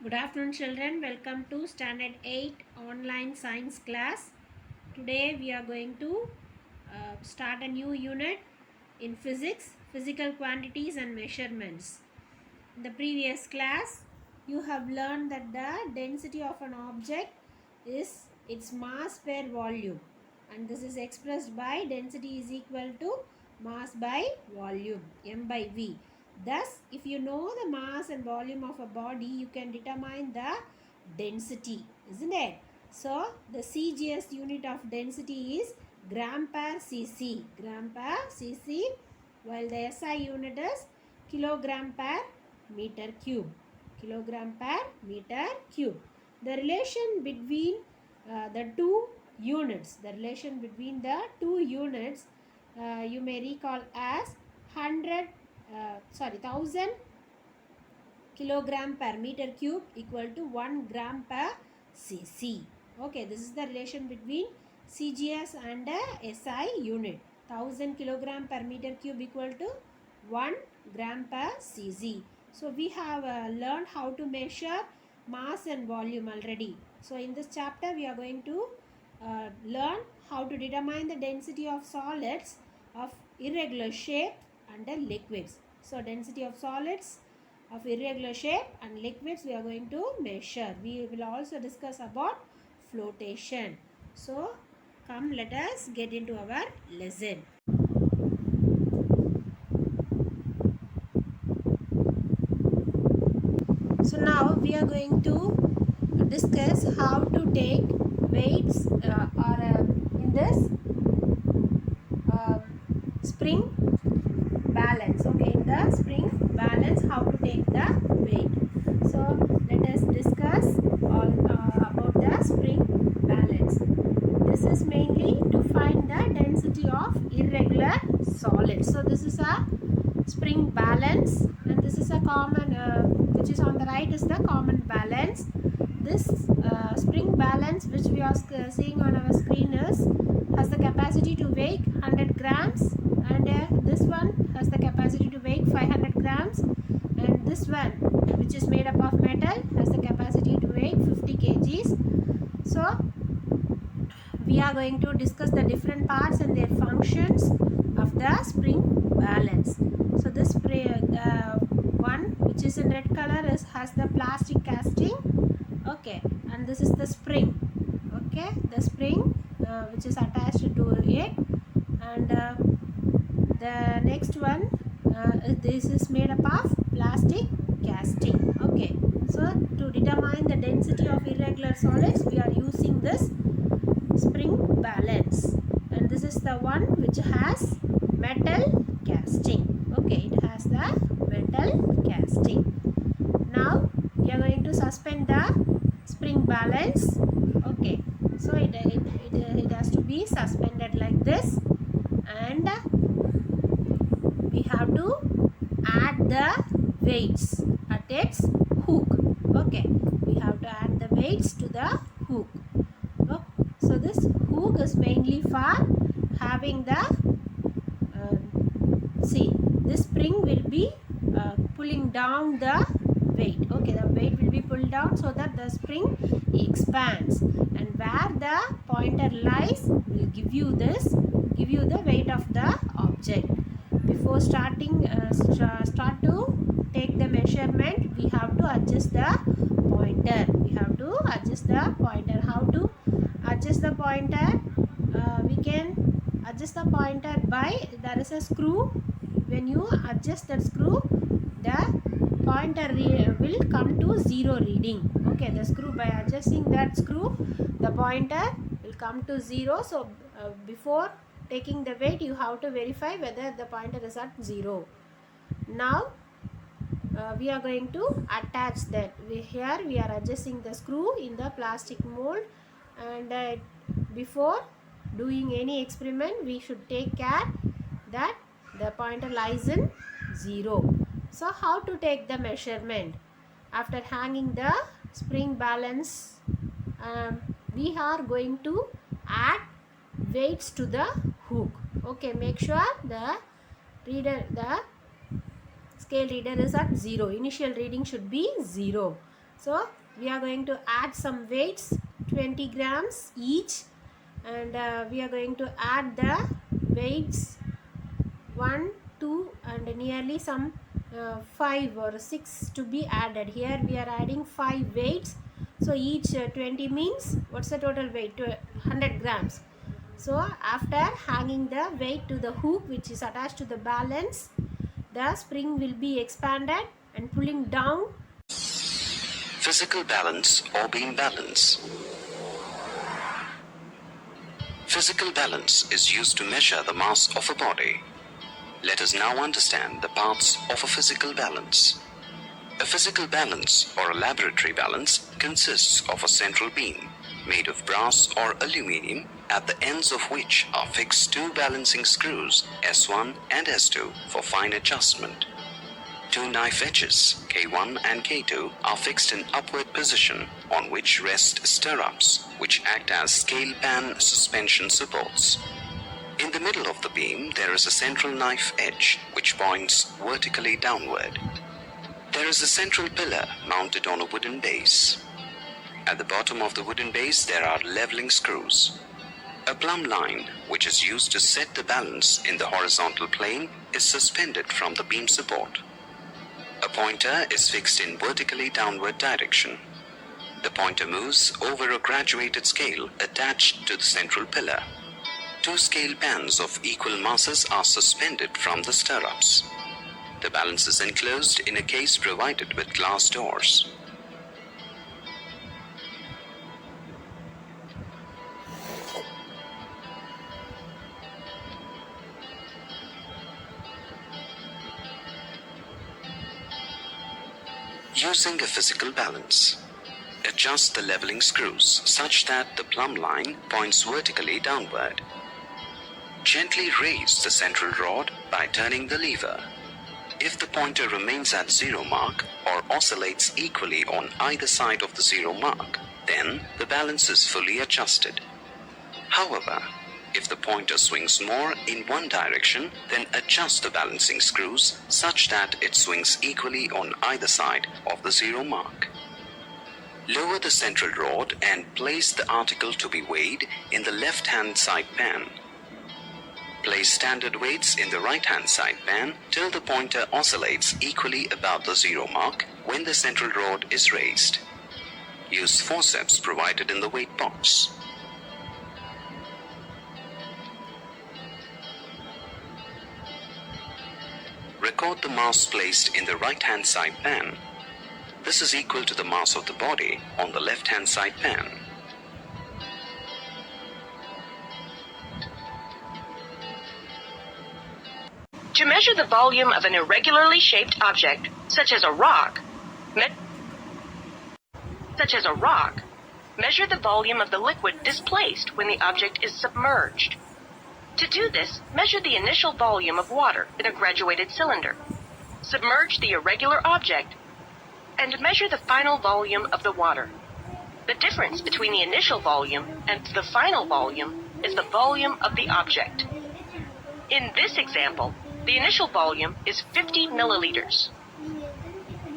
Good afternoon, children. Welcome to Standard 8 online science class. Today we are going to start a new unit in physics, physical quantities and measurements. In the previous class, you have learned that the density of an object is its mass per volume, and this is expressed by density is equal to mass by volume, m by v. Thus, if you know the mass and volume of a body, you can determine the density, isn't it? So, the CGS unit of density is gram per cc, while the SI unit is kilogram per meter cube, the relation between the two units, you may recall as 1000 kilogram per meter cube equal to 1 gram per cc. Okay, this is the relation between CGS and SI unit. 1000 kilogram per meter cube equal to 1 gram per cc. So we have learned how to measure mass and volume already. So in this chapter we are going to learn how to determine the density of solids of irregular shape and liquids. So density of solids of irregular shape and liquids we are going to measure. We will also discuss about flotation. So come, let us get into our lesson. So now we are going to discuss how to take weights in this spring balance. Okay, in the spring balance, how to take the weight. So let us discuss all about the spring balance. This is mainly to find the density of irregular solids. So this is a spring balance, and this is a common which is on the right is the common balance. This spring balance which we are seeing on our screen has the capacity to weigh 100 grams, and this one has the capacity to weigh 500 grams, and this one which is made up of metal has the capacity to weigh 50 kgs. So we are going to discuss the different parts and their functions of the spring balance. So this one which is in red color has the plastic casting. Okay, and this is the spring. Okay, the spring which is attached to it, and the next one this is made up of plastic casting. Okay, so to determine the density of irregular solids we are using this spring balance, and this is the one which has metal casting. Okay, it has the metal casting. Now we are going to suspend the spring balance. Okay, so it has to be suspended like this, and we have to add the weights at its hook. Okay, we have to add the weights to the hook. So this hook is mainly for having the see, this spring will be pulling down the weight. Okay, the weight will be pulled down so that the spring expands, and where the pointer lies will give you the weight of the object. Before starting start to take the measurement, we have to adjust the pointer. How to adjust the pointer? We can adjust the pointer by, there is a screw. When you adjust that screw, the pointer will come to 0 reading. Okay, the screw, by adjusting that screw, the pointer will come to 0. So before taking the weight, you have to verify whether the pointer is at 0. Now we are going to attach that. Here we are adjusting the screw in the plastic mold, and before doing any experiment we should take care that the pointer lies in 0. So how to take the measurement? After hanging the spring balance, we are going to add weights to the hook. Okay, make sure the scale reader is at 0. Initial reading should be 0. So we are going to add some weights, 20 grams each, and we are going to add the weights 1, 2 and nearly some 5 or 6 to be added. Here we are adding 5 weights. So each 20 means what's the total weight? 100 grams. So after hanging the weight to the hook which is attached to the balance, the spring will be expanded and pulling down. Physical balance or beam balance. Physical balance is used to measure the mass of a body. Let us now understand the parts of a physical balance. A physical balance or a laboratory balance consists of a central beam made of brass or aluminium, at the ends of which are fixed two balancing screws S1 and S2 for fine adjustment. Two knife edges K1 and K2 are fixed in upward position, on which rest stirrups which act as scale pan suspension supports. In the middle of the beam there is a central knife edge which points vertically downward. There is a central pillar mounted on a wooden base. At the bottom of the wooden base there are leveling screws. A plumb line, which is used to set the balance in the horizontal plane, is suspended from the beam support. A pointer is fixed in vertically downward direction. The pointer moves over a graduated scale attached to the central pillar. Two scale pans of equal masses are suspended from the stirrups. The balance is enclosed in a case provided with glass doors. Using a physical balance. Adjust the leveling screws such that the plumb line points vertically downward. Gently raise the central rod by turning the lever. If the pointer remains at zero mark or oscillates equally on either side of the zero mark, then the balance is fully adjusted. However, if the pointer swings more in one direction, then adjust the balancing screws such that it swings equally on either side of the zero mark. Lower the central rod and place the article to be weighed in the left-hand side pan. Place standard weights in the right-hand side pan till the pointer oscillates equally about the zero mark when the central rod is raised. Use forceps provided in the weight box. Record the mass placed in the right-hand side pan. This is equal to the mass of the body on the left-hand side pan. To measure the volume of an irregularly shaped object, such as a rock, measure the volume of the liquid displaced when the object is submerged. To do this, measure the initial volume of water in a graduated cylinder. Submerge the irregular object and measure the final volume of the water. The difference between the initial volume and the final volume is the volume of the object. In this example, the initial volume is 50 milliliters.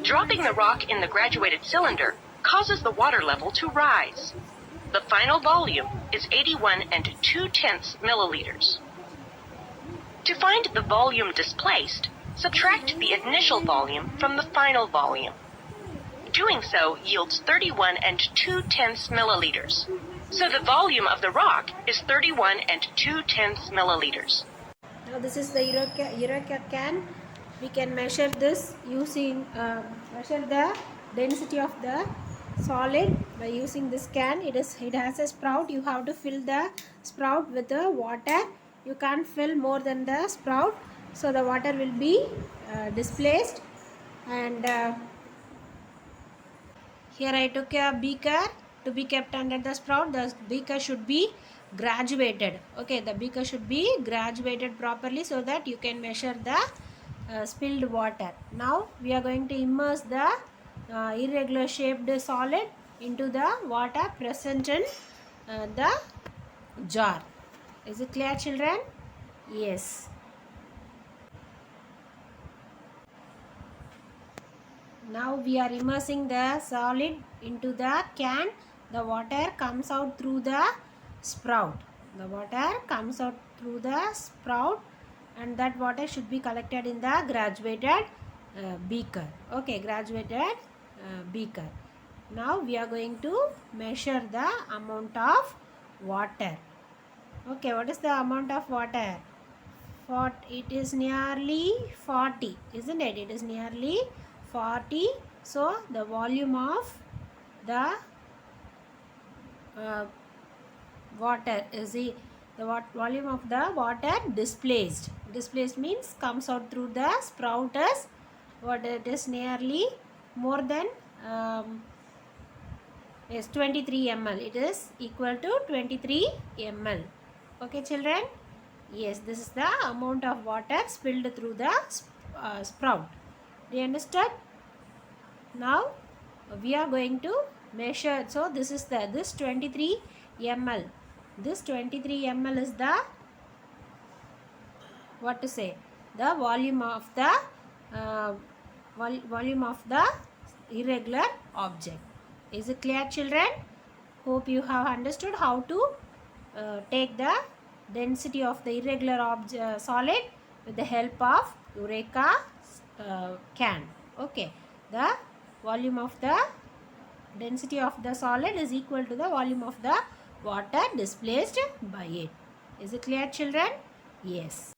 Dropping the rock in the graduated cylinder causes the water level to rise. The final volume is 81 2/10 milliliters. To find the volume displaced, subtract the initial volume from the final volume. Doing so yields 31 2/10 milliliters. So the volume of the rock is 31 2/10 milliliters. Now this is the Eureka can. We can measure this using measure the density of the solid by using this can. It has a sprout. You have to fill the sprout with the water. You can't fill more than the sprout, so the water will be displaced. And here I took a beaker to be kept under the sprout. The beaker should be graduated. Okay, the beaker should be graduated properly so that you can measure the spilled water. Now we are going to immerse the irregular shaped solid into the water present in the jar. Is it clear, children? Yes. Now we are immersing the solid into the can. The water comes out through the sprout. The water comes out through the sprout, and that water should be collected in the graduated beaker. Okay, graduated beaker. Now we are going to measure the amount of water. Okay, what is the amount of water? It is nearly 40, isn't it? It is nearly 40. So the volume of the water is the volume of the water displaced. Displaced means comes out through the sprout is what it is nearly more than yes 23 ml. It is equal to 23 ml. Okay, children. Yes, this is the amount of water spilled through the sprout. Do you understand? Now we are going to measure. So this is this 23 ml. This 23 ml is the what to say? The volume of the volume of the irregular object. Is it clear, children? Hope you have understood how to take the density of the irregular solid with the help of Eureka can. Okay, the volume of the density of the solid is equal to the volume of the water displaced by it. Is it clear, children? Yes.